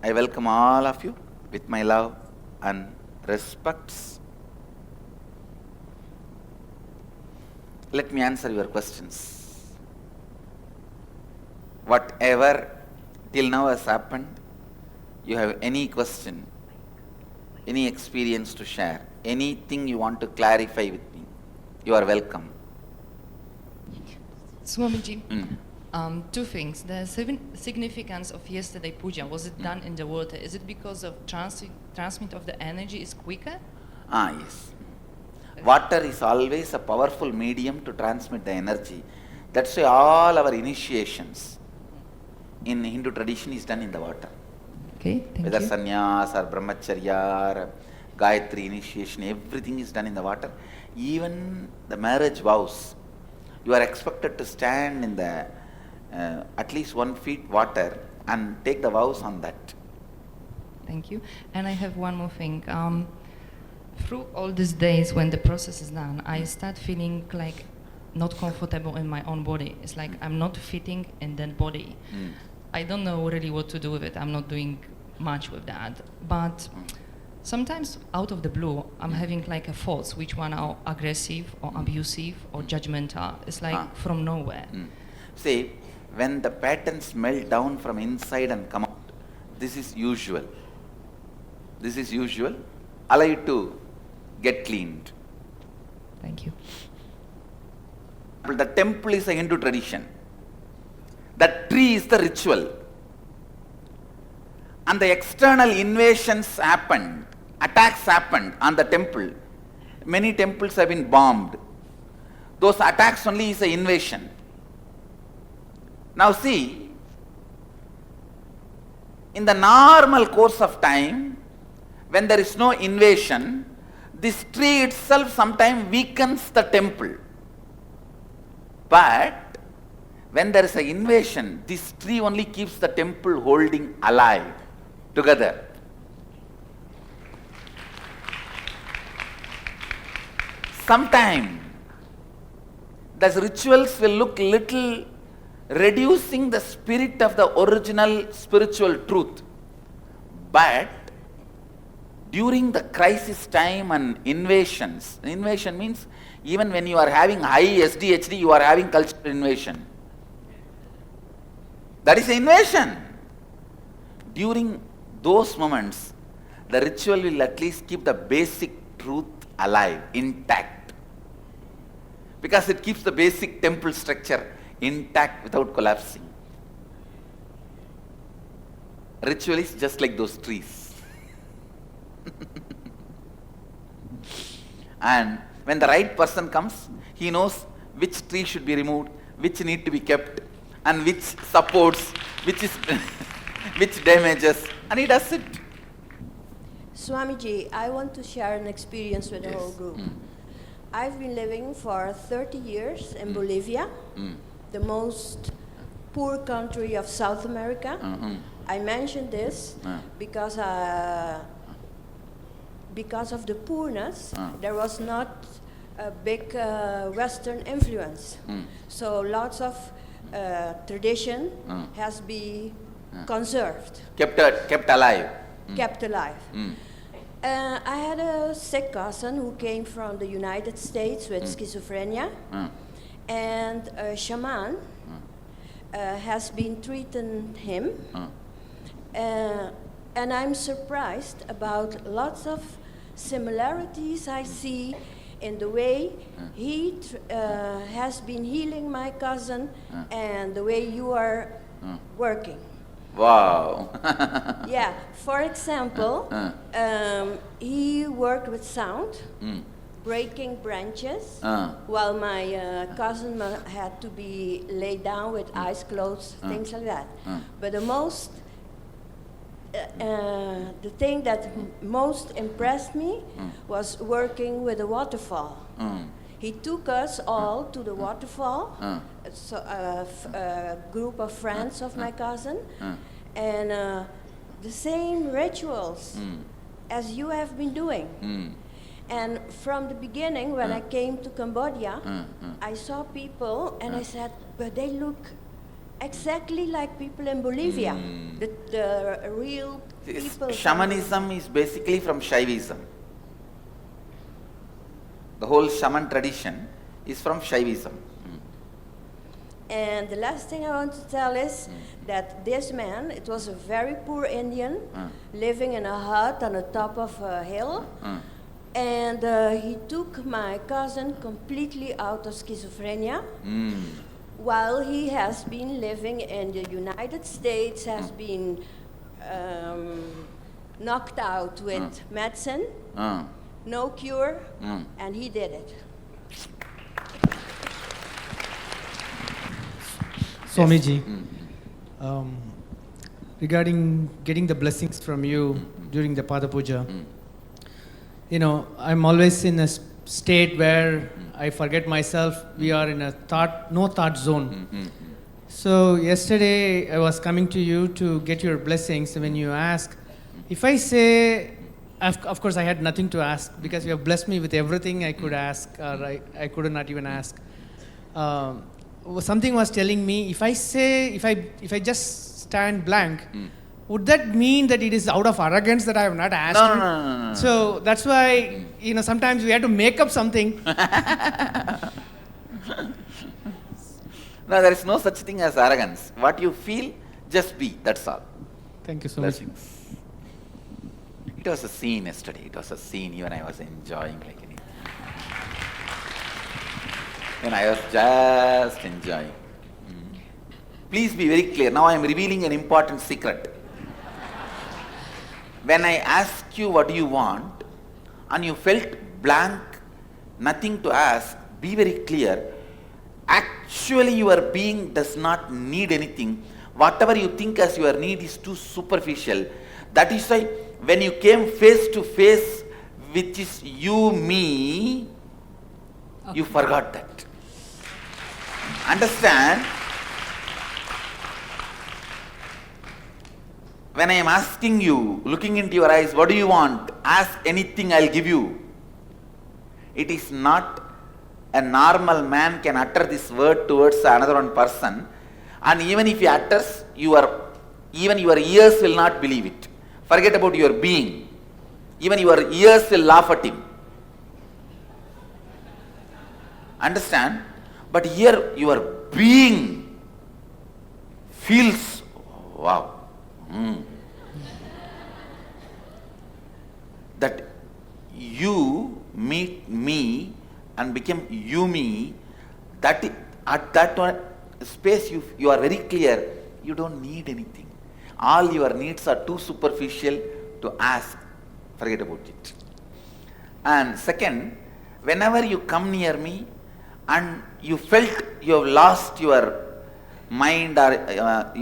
I welcome all of you with my love and respects. Let me answer your questions. Whatever till now has happened, you have any question, any experience to share, anything you want to clarify with me, you are welcome. Swamiji, two things. The significance of yesterday puja, was it done in the water? Is it because of transmit of the energy is quicker? Yes. Water is always a powerful medium to transmit the energy. That's why all our initiations in Hindu tradition is done in the water. Okay, thank Whether you. sannyas or brahmacharya or Gayatri initiation, everything is done in the water. Even the marriage vows, you are expected to stand in the at least 1 feet water and take the vows on that. Thank you. And I have one more thing. Through all these days when the process is done, I start feeling like not comfortable in my own body. It's like I'm not fitting in that body. I don't know really what to do with it. I'm not doing much with that. But sometimes out of the blue, I'm having like a thoughts, which one are aggressive or abusive or judgmental. It's like from nowhere. See, when the patterns melt down from inside and come out, this is usual. This is usual. Allow it to get cleaned. Thank you. The temple is a Hindu tradition. The tree is the ritual. And the external invasions happened, attacks happened on the temple. Many temples have been bombed. Those attacks only is an invasion. Now see, in the normal course of time, when there is no invasion, this tree itself sometimes weakens the temple. But when there is an invasion, this tree only keeps the temple holding alive together. Sometimes the rituals will look little reducing the spirit of the original spiritual truth. But during the crisis time and invasions, invasion means even when you are having high SDHD, you are having cultural invasion. That is invasion. During those moments, the ritual will at least keep the basic truth alive, intact. Because it keeps the basic temple structure intact without collapsing. Ritual is just like those trees. And when the right person comes, he knows which tree should be removed, which need to be kept, and which supports, which is which damages, and he does it. Swamiji, I want to share an experience with the whole group. I've been living for 30 years in Bolivia, the most poor country of South America. I mentioned this because of the poorness, there was not a big Western influence. So lots of tradition has been conserved. Kept alive. Kept alive. I had a sick cousin who came from the United States with schizophrenia, and a shaman has been treating him. And I'm surprised about lots of similarities I see in the way he has been healing my cousin and the way you are working. Wow. Yeah, for example, he worked with sound, breaking branches, while my cousin had to be laid down with eyes closed, things like that. But the thing that most impressed me was working with a waterfall. He took us all to the waterfall, so a group of friends of my cousin, and the same rituals as you have been doing. And from the beginning, when I came to Cambodia, I saw people and I said, but they look exactly like people in Bolivia, the real people. Shamanism is basically from Shaivism. The whole shaman tradition is from Shaivism. And the last thing I want to tell is that this man, it was a very poor Indian, living in a hut on the top of a hill. And he took my cousin completely out of schizophrenia. While he has been living in the United States, has been knocked out with medicine, no cure, and he did it. Swamiji, regarding getting the blessings from you during the Pada Puja, you know, I'm always in a state where I forget myself. We are in a no thought zone. So yesterday I was coming to you to get your blessings. When you ask, if I say, of course I had nothing to ask because you have blessed me with everything I could ask, or I could not even ask. Something was telling me, if I say, if I just stand blank, would that mean that it is out of arrogance that I have not asked you? No. So that's why, you know, sometimes we have to make up something. No, there is no such thing as arrogance. What you feel, just be. That's all. Thank you so much. Blessings. It was a scene yesterday. It was a scene even I was enjoying like anything. And I was just enjoying. Please be very clear. Now I am revealing an important secret. When I ask you what do you want, and you felt blank, nothing to ask, be very clear. Actually your being does not need anything. Whatever you think as your need is too superficial. That is why when you came face to face, which is you, me, you forgot that. Understand? When I am asking you, looking into your eyes, what do you want? Ask anything, I'll give you. It is not a normal man can utter this word towards another one person, and even if he utters, even your ears will not believe it. Forget about your being. Even your ears will laugh at him. Understand? But here your being feels, wow. That you meet me and become you me, that at that one space you are very clear, you don't need anything. All your needs are too superficial to ask. Forget about it. And second, whenever you come near me and you felt you have lost your mind or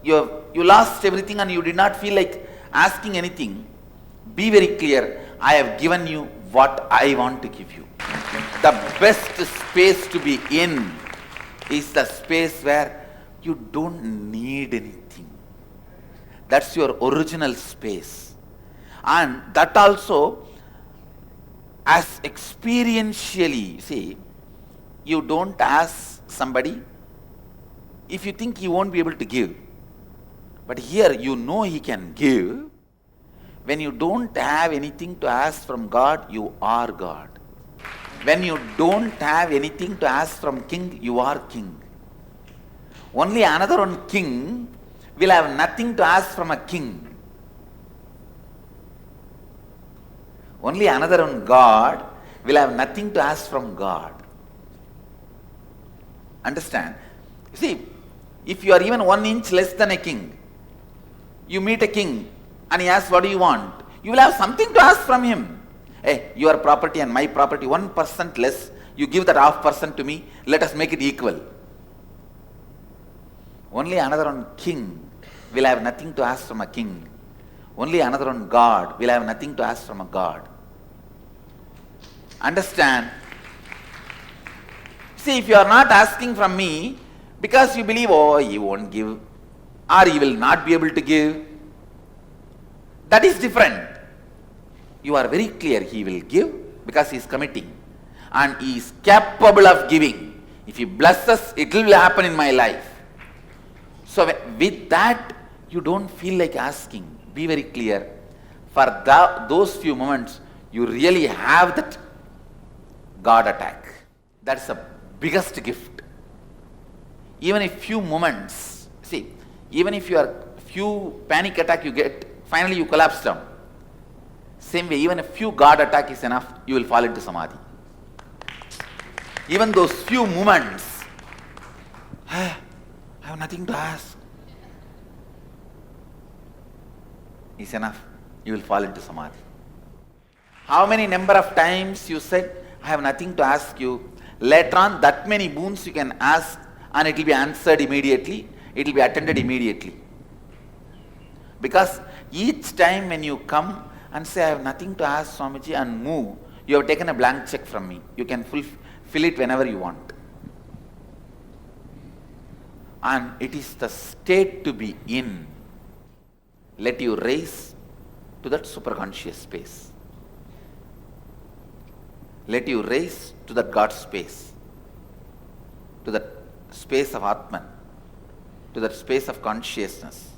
you lost everything and you did not feel like asking anything, be very clear, I have given you what I want to give you. The best space to be in is the space where you don't need anything. That's your original space. And that also, as experientially, see, you don't ask somebody if you think he won't be able to give. But here you know he can give. When you don't have anything to ask from God, you are God. When you don't have anything to ask from king, you are king. Only another one king will have nothing to ask from a king. Only another one God will have nothing to ask from God. Understand? See, if you are even 1 inch less than a king, you meet a king and he asks, what do you want? You will have something to ask from him. Hey, your property and my property, 1% less, you give that 0.5% to me, let us make it equal. Only another one king will have nothing to ask from a king. Only another one God will have nothing to ask from a God. Understand? See, if you are not asking from me, because you believe, oh, he won't give, or he will not be able to give, that is different. You are very clear, he will give because he is committing. And he is capable of giving. If he blesses, it will happen in my life. So with that, you don't feel like asking, be very clear. For those few moments, you really have that God attack. That's the biggest gift. Even if few moments, see, even if you are few panic attack you get, finally you collapse down. Same way, even a few God attack is enough, you will fall into samadhi. Even those few moments, I have nothing to ask, is enough, you will fall into samadhi. How many number of times you said, I have nothing to ask you, later on that many boons you can ask and it will be answered immediately, it will be attended immediately. Because each time when you come and say, I have nothing to ask Swamiji, and move, you have taken a blank check from me. You can fill it whenever you want. And it is the state to be in. Let you raise to that superconscious space. Let you raise to that God space, to that space of Atman, to that space of consciousness.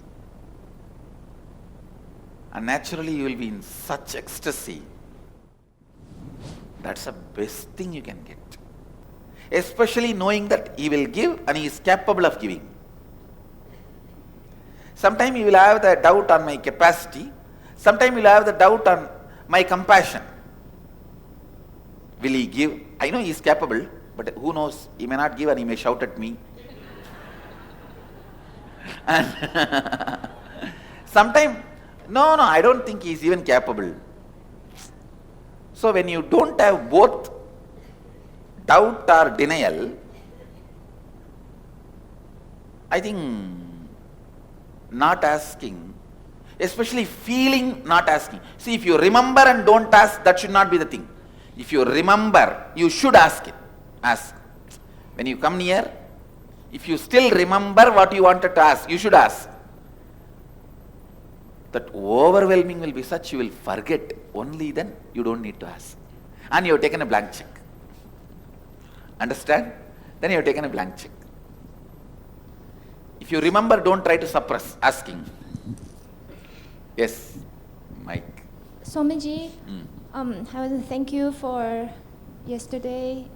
And naturally you will be in such ecstasy. That's the best thing you can get. Especially knowing that He will give and He is capable of giving. Sometimes you will have the doubt on my capacity. Sometimes you will have the doubt on my compassion. Will He give? I know He is capable, but who knows? He may not give and He may shout at me. And sometimes, no, I don't think He is even capable. So when you don't have both doubt or denial, I think not asking, especially feeling not asking. See, if you remember and don't ask, that should not be the thing. If you remember, you should ask it. Ask. When you come near, if you still remember what you wanted to ask, you should ask. That overwhelming will be such, you will forget. Only then you don't need to ask. And you have taken a blank check. Understand? Then you have taken a blank check. If you remember, don't try to suppress asking. Yes, Mike. Swamiji, I want to thank you for yesterday.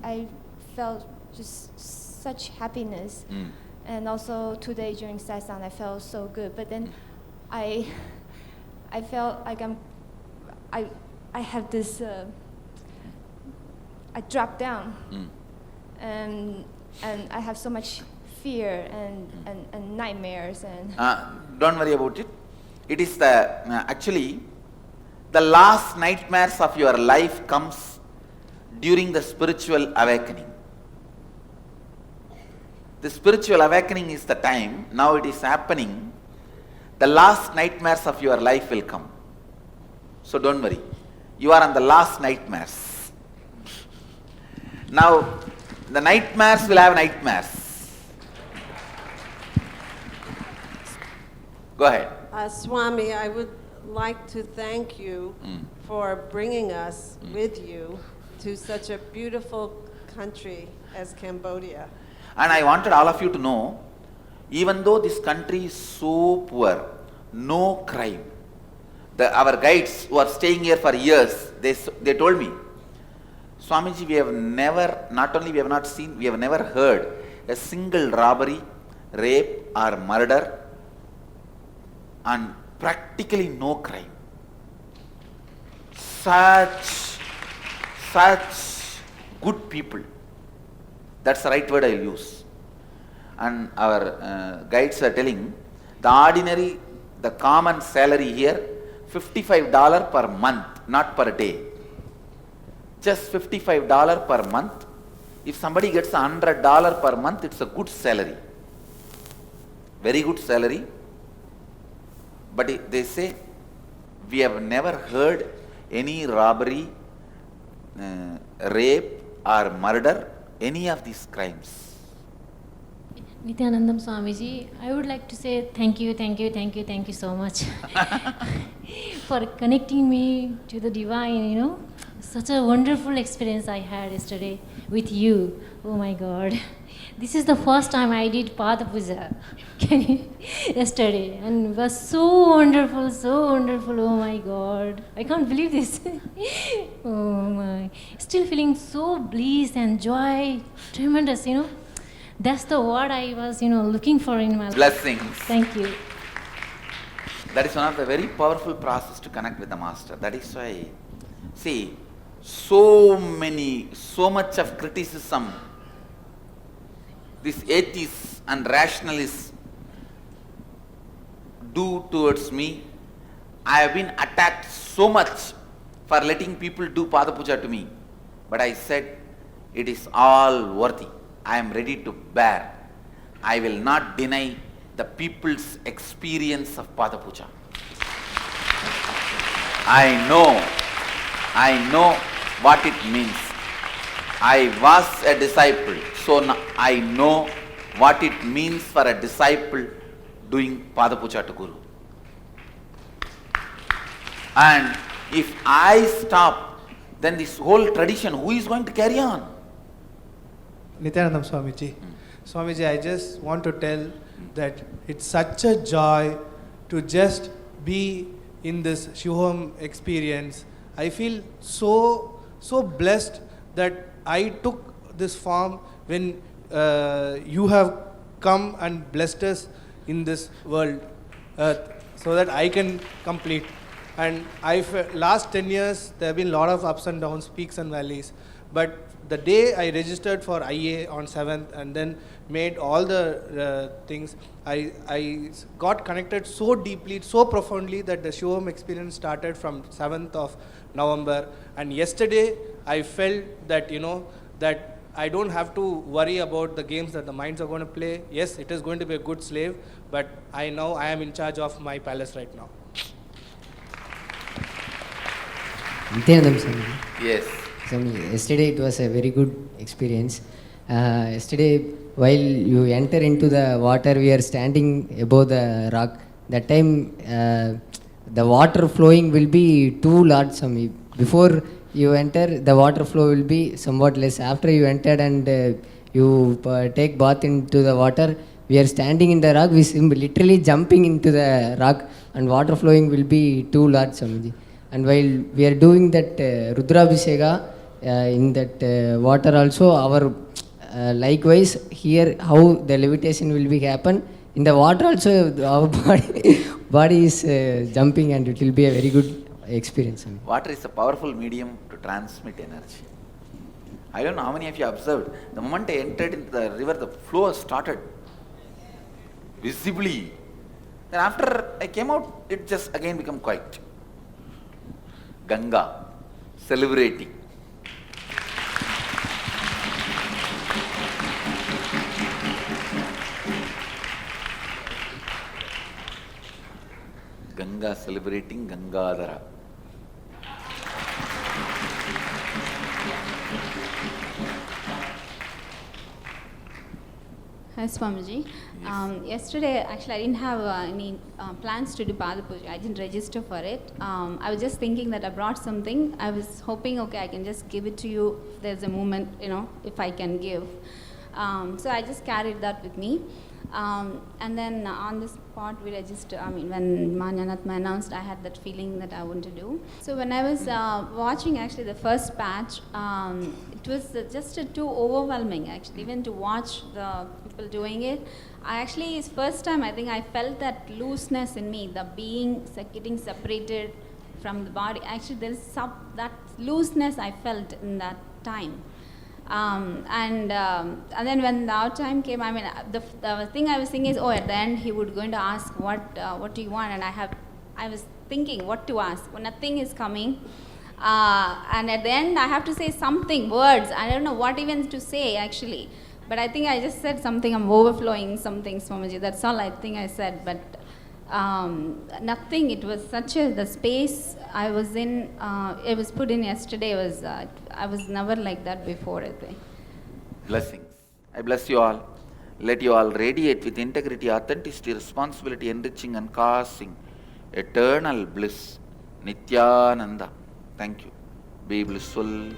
I felt just such happiness. And also today during satsang, I felt so good. But then I felt like I have this, I dropped down. And I have so much fear and nightmares. And don't worry about it. It is the, actually, the last nightmares of your life comes during the spiritual awakening. The spiritual awakening is the time, now it is happening. The last nightmares of your life will come. So don't worry. You are on the last nightmares. Now, the nightmares will have nightmares. Go ahead. Swami, I would like to thank you for bringing us with you to such a beautiful country as Cambodia. And I wanted all of you to know, even though this country is so poor, no crime. Our guides who are staying here for years, they told me, Swamiji, we have never, not only we have not seen, we have never heard a single robbery, rape or murder, and practically no crime. Such good people. That's the right word I will use. And our guides are telling, the common salary here, $55 per month, not per day. Just $55 per month. If somebody gets $100 per month, it's a good salary. Very good salary. But they say, we have never heard any robbery, rape or murder, any of these crimes. Nithyananda Swamiji, I would like to say thank you so much for connecting me to the divine, Such a wonderful experience I had yesterday with you. Oh my God. This is the first time I did Pada Puja yesterday, and it was so wonderful, so wonderful. Oh my God, I can't believe this. Oh my, still feeling so bliss and joy, tremendous. That's the word I was looking for in my life. Blessings. Thank you. That is one of the very powerful process to connect with the Master. That is why, see, so much of criticism these atheists and rationalists do towards me. I have been attacked so much for letting people do Pada Puja to me. But I said, it is all worthy. I am ready to bear. I will not deny the people's experience of Pada Puja. I know what it means. I was a disciple, so now I know what it means for a disciple doing Pada Puja to Guru. And if I stop, then this whole tradition, who is going to carry on? Nithyananda Swamiji. Swamiji, I just want to tell that it's such a joy to just be in this Shivham experience. I feel so blessed that I took this form when you have come and blessed us in this world so that I can complete. And last 10 years, there have been a lot of ups and downs, peaks and valleys. But the day I registered for IA on 7th and then made all the things, I got connected so deeply, so profoundly that the Shivham experience started from 7th of November. And yesterday, I felt that, that I don't have to worry about the games that the minds are going to play. Yes, it is going to be a good slave, but I know I am in charge of my palace right now. Nithyananda Swami. Yes. Swami, yesterday it was a very good experience. Yesterday, while you enter into the water, we are standing above the rock. That time, the water flowing will be too large, Swami. Before you enter, the water flow will be somewhat less. After you entered and you take bath into the water, we are standing in the rock, we literally jumping into the rock, and water flowing will be too large, Swamiji. And while we are doing that Rudrabhiseka, in that water also, our likewise here how the levitation will be happen, in the water also our body is jumping, and it will be a very good experience. Water is a powerful medium to transmit energy. I don't know how many of you observed, the moment I entered into the river, the flow started visibly. Then after I came out, it just again became quiet. Ganga, celebrating. Ganga celebrating Gangadhara. Hi Swamiji. Yesterday, actually, I didn't have any plans to do Pada Puja. I didn't register for it. I was just thinking that I brought something. I was hoping, okay, I can just give it to you if there's a moment, if I can give. So I just carried that with me. And then on the spot, we registered, when Manyanatma announced, I had that feeling that I want to do. So when I was watching actually the first batch, it was just too overwhelming actually, even to watch the people doing it. It's first time I think I felt that looseness in me, the being getting separated from the body. Actually, there's that looseness I felt in that time. And then when our time came, the thing I was thinking is, at the end he would going to ask what do you want, and I was thinking what to ask. Well, nothing is coming, and at the end I have to say something, words. I don't know what even to say actually, but I think I just said something. I'm overflowing something, Swamiji. That's all I think I said, but nothing. It was the space I was in, it was put in yesterday was, I was never like that before, I think. Blessings. I bless you all. Let you all radiate with integrity, authenticity, responsibility, enriching and causing eternal bliss. Nithyananda. Thank you. Be blissful.